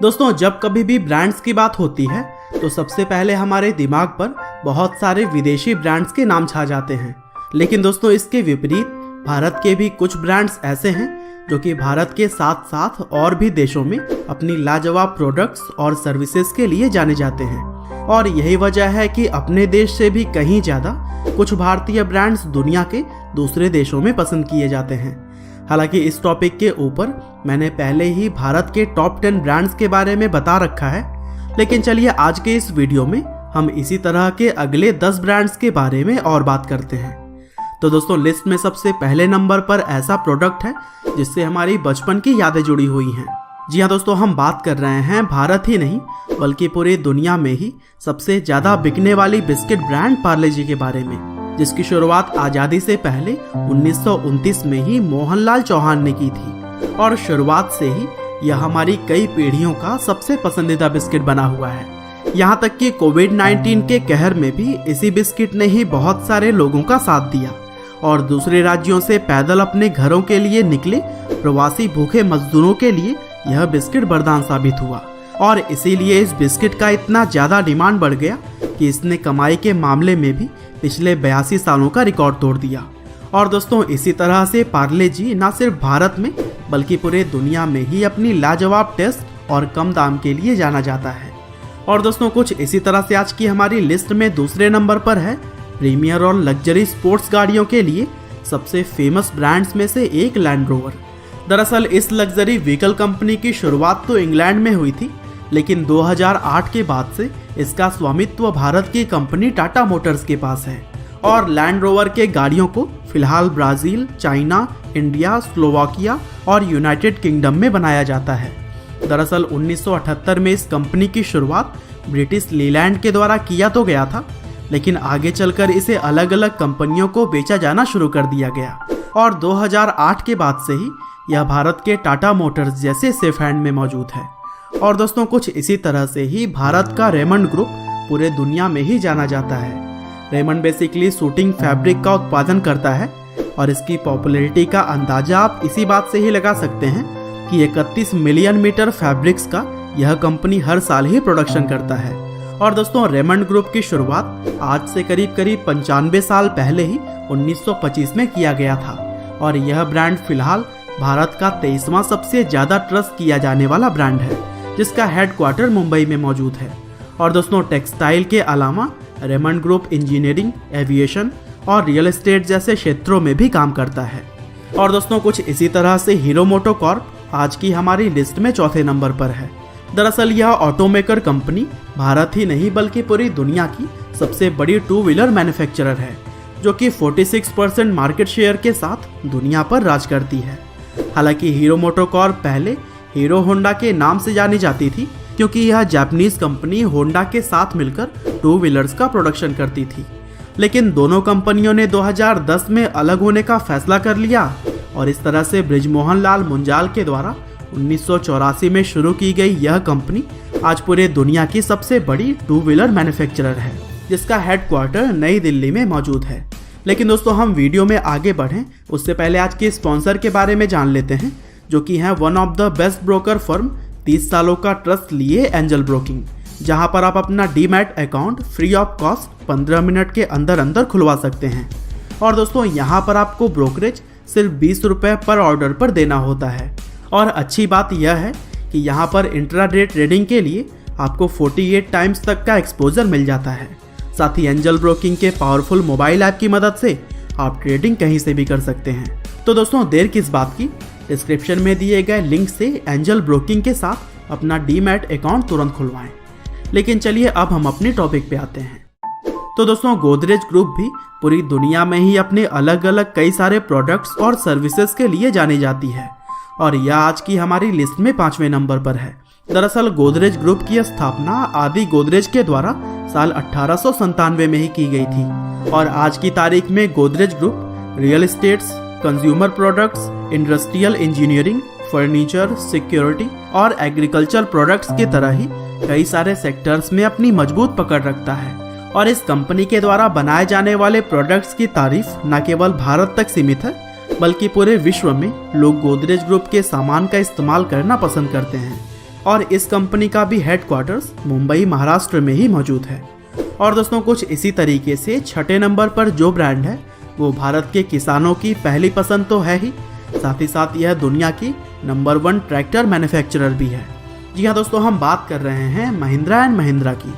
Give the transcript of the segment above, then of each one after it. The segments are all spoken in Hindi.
दोस्तों, जब कभी भी ब्रांड्स की बात होती है तो सबसे पहले हमारे दिमाग पर बहुत सारे विदेशी ब्रांड्स के नाम छा जाते हैं। लेकिन दोस्तों, इसके विपरीत भारत के भी कुछ ब्रांड्स ऐसे हैं जो कि भारत के साथ साथ और भी देशों में अपनी लाजवाब प्रोडक्ट्स और सर्विसेज के लिए जाने जाते हैं। और यही वजह है कि अपने देश से भी कहीं ज़्यादा कुछ भारतीय ब्रांड्स दुनिया के दूसरे देशों में पसंद किए जाते हैं। हालांकि इस टॉपिक के ऊपर मैंने पहले ही भारत के टॉप 10 ब्रांड्स के बारे में बता रखा है, लेकिन चलिए आज के इस वीडियो में हम इसी तरह के अगले 10 ब्रांड्स के बारे में और बात करते हैं। तो दोस्तों, लिस्ट में सबसे पहले नंबर पर ऐसा प्रोडक्ट है जिससे हमारी बचपन की यादें जुड़ी हुई हैं। जी हाँ दोस्तों, हम बात कर रहे हैं भारत ही नहीं बल्कि पूरी दुनिया में ही सबसे ज़्यादा बिकने वाली बिस्किट ब्रांड पार्ले जी के बारे में, जिसकी शुरुआत आज़ादी से पहले 1929 में ही मोहनलाल चौहान ने की थी। और शुरुआत से ही यह हमारी कई पीढ़ियों का सबसे पसंदीदा बिस्किट बना हुआ है। यहाँ तक कि कोविड-19 के कहर में भी इसी बिस्किट ने ही बहुत सारे लोगों का साथ दिया और दूसरे राज्यों से पैदल अपने घरों के लिए निकले प्रवासी भूखे मजदूरों के लिए यह बिस्किट वरदान साबित हुआ। और इसीलिए इस बिस्किट का इतना ज़्यादा डिमांड बढ़ गया कि इसने कमाई के मामले में भी पिछले 82 सालों का रिकॉर्ड तोड़ दिया। और दोस्तों, इसी तरह से पार्ले जी न सिर्फ भारत में बल्कि पूरे दुनिया में ही अपनी लाजवाब टेस्ट और कम दाम के लिए जाना जाता है। और दोस्तों, कुछ इसी तरह से आज की हमारी लिस्ट में दूसरे नंबर पर है प्रीमियर और लग्जरी स्पोर्ट्स गाड़ियों के लिए सबसे फेमस ब्रांड्स में से एक लैंड रोवर। दरअसल इस लग्जरी व्हीकल कंपनी की शुरुआत तो इंग्लैंड में हुई थी, लेकिन 2008 के बाद से इसका स्वामित्व भारत की कंपनी टाटा मोटर्स के पास है। और लैंड रोवर के गाड़ियों को फिलहाल ब्राज़ील, चाइना, इंडिया, स्लोवाकिया और यूनाइटेड किंगडम में बनाया जाता है। दरअसल 1978 में इस कंपनी की शुरुआत ब्रिटिश लीलैंड के द्वारा किया तो गया था, लेकिन आगे चलकर इसे अलग अलग कंपनियों को बेचा जाना शुरू कर दिया गया। और 2008 के बाद से ही यह भारत के टाटा मोटर्स जैसे सेफ हैंड में मौजूद है। और दोस्तों, कुछ इसी तरह से ही भारत का रेमंड ग्रुप पूरे दुनिया में ही जाना जाता है। रेमंड बेसिकली शूटिंग फैब्रिक का उत्पादन करता है और इसकी पॉपुलैरिटी का अंदाजा आप इसी बात से ही लगा सकते हैं कि 31 मिलियन मीटर फैब्रिक्स का यह कंपनी हर साल ही प्रोडक्शन करता है। और दोस्तों, रेमंड ग्रुप की शुरुआत आज से करीब 95 साल पहले ही 1925 में किया गया था। और यह ब्रांड फिलहाल भारत का 23वां सबसे ज़्यादा ट्रस्ट किया जाने वाला ब्रांड है, जिसका हेडक्वार्टर मुंबई में मौजूद है। और दोस्तों, टेक्सटाइल के अलावा रेमंड ग्रुप इंजीनियरिंग, एविएशन और रियल एस्टेट जैसे क्षेत्रों में भी काम करता है। और दोस्तों, कुछ इसी तरह से हीरो मोटोकॉर्प आज की हमारी लिस्ट में चौथे नंबर पर है। दरअसल यह ऑटोमेकर कंपनी भारत ही नहीं बल्कि पूरी दुनिया की सबसे बड़ी टू व्हीलर मैन्युफैक्चरर है, जो कि 46% मार्केट शेयर के साथ दुनिया पर राज करती है। हालांकि हीरो मोटोकॉर्प पहले हीरो होंडा के नाम से जानी जाती थी, क्योंकि यह जापानीज कंपनी होंडा के साथ मिलकर टू व्हीलर्स का प्रोडक्शन करती थी। लेकिन दोनों कंपनियों ने 2010 में अलग होने का फैसला कर लिया और इस तरह से बृजमोहन लाल मुंजाल के द्वारा 1984 में शुरू की गई यह कंपनी आज पूरे दुनिया की सबसे बड़ी टू व्हीलर मैन्युफैक्चरर है, जिसका हेडक्वार्टर नई दिल्ली में मौजूद है। लेकिन दोस्तों, हम वीडियो में आगे बढ़ें उससे पहले आज के स्पॉन्सर के बारे में जान लेते हैं, जो कि है one of the best broker firm 30 सालों का ट्रस्ट लिए एंजल ब्रोकिंग, जहां पर आप अपना demat account free of cost 15 minute के अंदर खुलवा सकते हैं। और दोस्तों, यहां पर आपको ब्रोकरेज सिर्फ 20 रुपये पर ऑर्डर पर देना होता है। और अच्छी बात यह है कि यहां पर इंट्राडे ट्रेडिंग के लिए आपको 48 टाइम्स तक का एक्सपोजर मिल जाता है। साथ ही एंजल ब्रोकिंग के पावरफुल मोबाइल ऐप की मदद से आप ट्रेडिंग कहीं से भी कर सकते हैं। तो दोस्तों, देर किस बात की, डिस्क्रिप्शन में दिए गए लिंक से एंजल ब्रोकिंग के साथ अपना डीमैट अकाउंट तुरंत खुलवाएं। लेकिन चलिए अब हम अपने टॉपिक पे आते हैं। तो दोस्तों, गोदरेज ग्रुप भी पूरी दुनिया में ही अपने अलग अलग कई सारे प्रोडक्ट्स और सर्विसेज के लिए जानी जाती है और यह आज की हमारी लिस्ट में 5वें नंबर पर है। दरअसल गोदरेज ग्रुप की स्थापना आदि गोदरेज के द्वारा साल 1897 में ही की गई थी और आज की तारीख में Godrej group real estates, consumer products, industrial engineering, furniture, security और एग्रीकल्चर प्रोडक्ट्स की तरह ही कई सारे सेक्टर्स में अपनी मजबूत पकड़ रखता है। और इस कंपनी के द्वारा बनाए जाने वाले प्रोडक्ट्स की तारीफ न केवल भारत तक सीमित है बल्कि पूरे विश्व में लोग गोदरेज ग्रुप के सामान का इस्तेमाल करना पसंद करते हैं। और इस कंपनी का भी हेडक्वार्टर्स मुंबई महाराष्ट्र में ही मौजूद है। और दोस्तों कुछ इसी तरीके से छठे नंबर पर जो ब्रांड है वो भारत के किसानों की पहली पसंद तो है ही, साथ ही साथ यह दुनिया की नंबर 1 ट्रैक्टर मैन्युफैक्चरर भी है। जी हाँ दोस्तों, हम बात कर रहे हैं महिंद्रा एंड महिंद्रा की,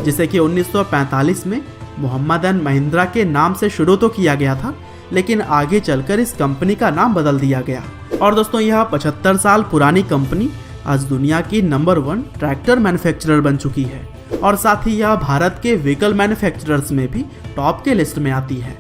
जिसे कि 1945 में मोहम्मद एंड महिंद्रा के नाम से शुरू तो किया गया था, लेकिन आगे चलकर इस कंपनी का नाम बदल दिया गया। और दोस्तों यह 75 साल पुरानी कंपनी आज दुनिया की नंबर 1 ट्रैक्टर मैन्युफैक्चरर बन चुकी है और साथ ही यह भारत के व्हीकल मैन्युफैक्चरर्स में भी टॉप के लिस्ट में आती है।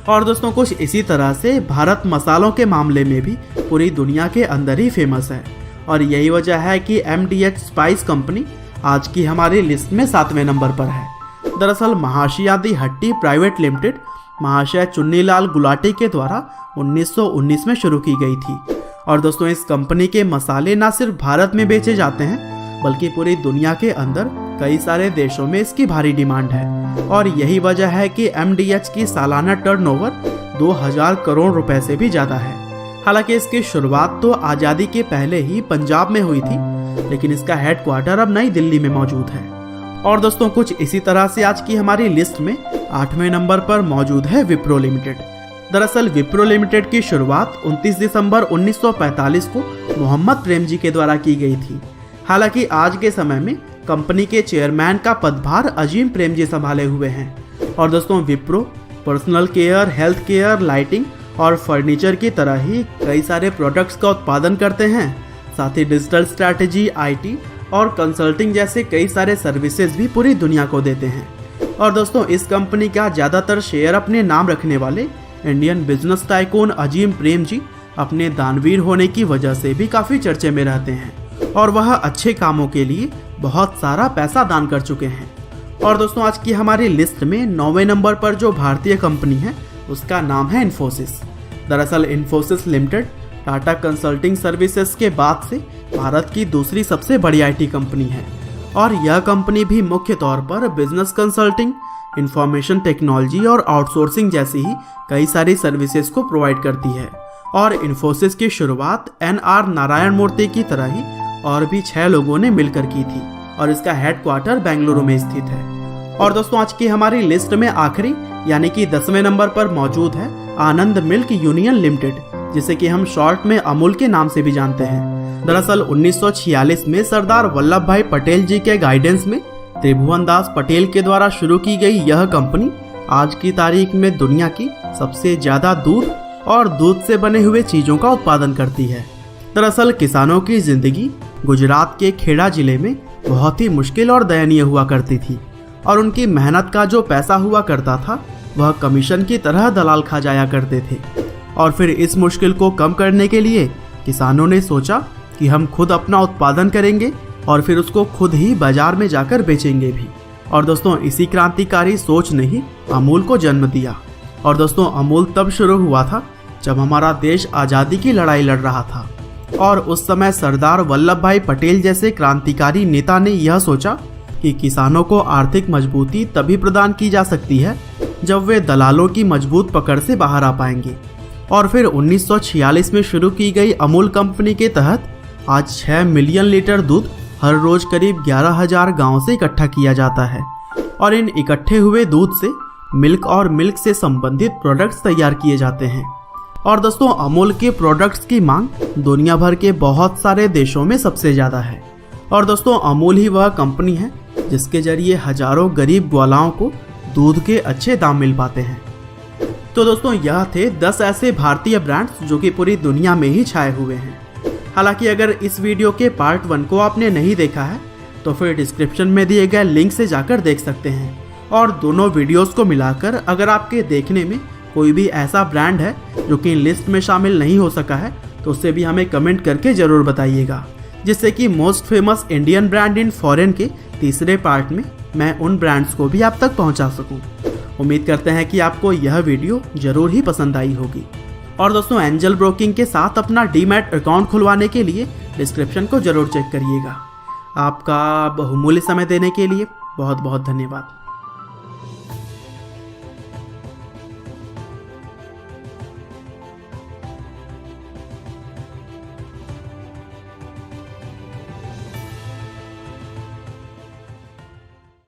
और दोस्तों कुछ इसी तरह से भारत मसालों के मामले में भी पूरी दुनिया के अंदर ही फेमस है और यही वजह है कि MDH स्पाइस कंपनी आज की हमारी लिस्ट में 7वें नंबर पर है। दरअसल महाशयादी हट्टी प्राइवेट लिमिटेड महाशय चुन्नीलाल गुलाटी के द्वारा 1919 में शुरू की गई थी। और दोस्तों इस कंपनी के मसाले न सिर्फ भारत में बेचे जाते हैं बल्कि पूरी दुनिया के अंदर कई सारे देशों में इसकी भारी डिमांड है और यही वजह है कि MDH की सालाना टर्नओवर 2000 करोड़ रुपए से भी ज्यादा है। हालांकि इसकी शुरुआत तो आज़ादी के पहले ही पंजाब में हुई थी, लेकिन इसका हेडक्वार्टर अब नई दिल्ली में मौजूद है। और दोस्तों कुछ इसी तरह से आज की हमारी लिस्ट में 8वें नंबर पर मौजूद है विप्रो लिमिटेड। दरअसल विप्रो लिमिटेड की शुरुआत 29 दिसंबर 1945 को मोहम्मद प्रेमजी के द्वारा की गई थी। हालांकि आज के समय में कंपनी के चेयरमैन का पदभार अजीम प्रेमजी संभाले हुए हैं। और दोस्तों Wipro personal care, health care, lighting और फर्नीचर की तरह ही कई सारे प्रोडक्ट्स का उत्पादन करते हैं। साथ ही डिजिटल स्ट्रैटेजी, IT और कंसल्टिंग जैसे कई सारे सर्विसेज भी पूरी दुनिया को देते हैं। और दोस्तों इस कंपनी का ज़्यादातर शेयर अपने नाम रखने वाले Indian business tycoon Azim Premji अपने दानवीर होने की वजह से भी काफ़ी चर्चे में रहते हैं और वह अच्छे कामों के लिए बहुत सारा पैसा दान कर चुके हैं। और दोस्तों आज की हमारी लिस्ट में 9वें नंबर पर जो भारतीय कंपनी है उसका नाम है इन्फोसिस। दरअसल Infosys limited Tata consulting services के बाद से भारत की दूसरी सबसे बड़ी IT कंपनी है और यह कंपनी भी मुख्य तौर पर बिजनेस कंसल्टिंग, इंफॉर्मेशन टेक्नोलॉजी और आउटसोर्सिंग जैसी ही कई सारी सर्विसेज को प्रोवाइड करती है। और इन्फोसिस की शुरुआत NR नारायण मूर्ति की तरह ही और भी 6 लोगों ने मिलकर की थी और इसका हेडक्वार्टर बेंगलुरु में स्थित है। और दोस्तों आज की हमारी लिस्ट में आखिरी यानी कि 10वें नंबर पर मौजूद है आनंद मिल्क यूनियन लिमिटेड, जिसे कि हम शॉर्ट में अमूल के नाम से भी जानते हैं। दरअसल 1946 में सरदार वल्लभ भाई पटेल जी के गाइडेंस में त्रिभुवन दास पटेल के द्वारा शुरू की गई यह कंपनी आज की तारीख में दुनिया की सबसे ज्यादा दूध और दूध से बने हुए चीजों का उत्पादन करती है। दरअसल किसानों की जिंदगी गुजरात के खेड़ा जिले में बहुत ही मुश्किल और दयनीय हुआ करती थी और उनकी मेहनत का जो पैसा हुआ करता था वह कमीशन की तरह दलाल खा जाया करते थे। और फिर इस मुश्किल को कम करने के लिए किसानों ने सोचा कि हम खुद अपना उत्पादन करेंगे और फिर उसको खुद ही बाजार में जाकर बेचेंगे भी। और दोस्तों इसी क्रांतिकारी सोच ने ही अमूल को जन्म दिया। और दोस्तों अमूल तब शुरू हुआ था जब हमारा देश आज़ादी की लड़ाई लड़ रहा था और उस समय सरदार वल्लभ भाई पटेल जैसे क्रांतिकारी नेता ने यह सोचा कि किसानों को आर्थिक मजबूती तभी प्रदान की जा सकती है जब वे दलालों की मजबूत पकड़ से बाहर आ पाएंगे। और फिर 1946 में शुरू की गई अमूल कंपनी के तहत आज 6 मिलियन लीटर दूध हर रोज करीब 11,000 गाँव से इकट्ठा किया जाता है और इन इकट्ठे हुए दूध से मिल्क और मिल्क से संबंधित प्रोडक्ट्स तैयार किए जाते हैं। और दोस्तों अमूल के प्रोडक्ट्स की मांग दुनिया भर के बहुत सारे देशों में सबसे ज़्यादा है। और दोस्तों अमूल ही वह कंपनी है जिसके जरिए हजारों गरीब ग्वालाओं को दूध के अच्छे दाम मिल पाते हैं। तो दोस्तों यह थे 10 ऐसे भारतीय ब्रांड्स जो कि पूरी दुनिया में ही छाए हुए हैं। हालांकि अगर इस वीडियो के पार्ट 1 को आपने नहीं देखा है तो फिर डिस्क्रिप्शन में दिए गए लिंक से जाकर देख सकते हैं और दोनों वीडियोस को मिलाकर अगर आपके देखने में कोई भी ऐसा ब्रांड है जो कि लिस्ट में शामिल नहीं हो सका है तो उससे भी हमें कमेंट करके ज़रूर बताइएगा, जिससे कि most famous Indian brand in foreign के तीसरे पार्ट में मैं उन ब्रांड्स को भी आप तक पहुंचा सकूं। उम्मीद करते हैं कि आपको यह वीडियो ज़रूर ही पसंद आई होगी। और दोस्तों एंजल ब्रोकिंग के साथ अपना डीमैट अकाउंट खुलवाने के लिए डिस्क्रिप्शन को ज़रूर चेक करिएगा। आपका बहुमूल्य समय देने के लिए बहुत बहुत धन्यवाद।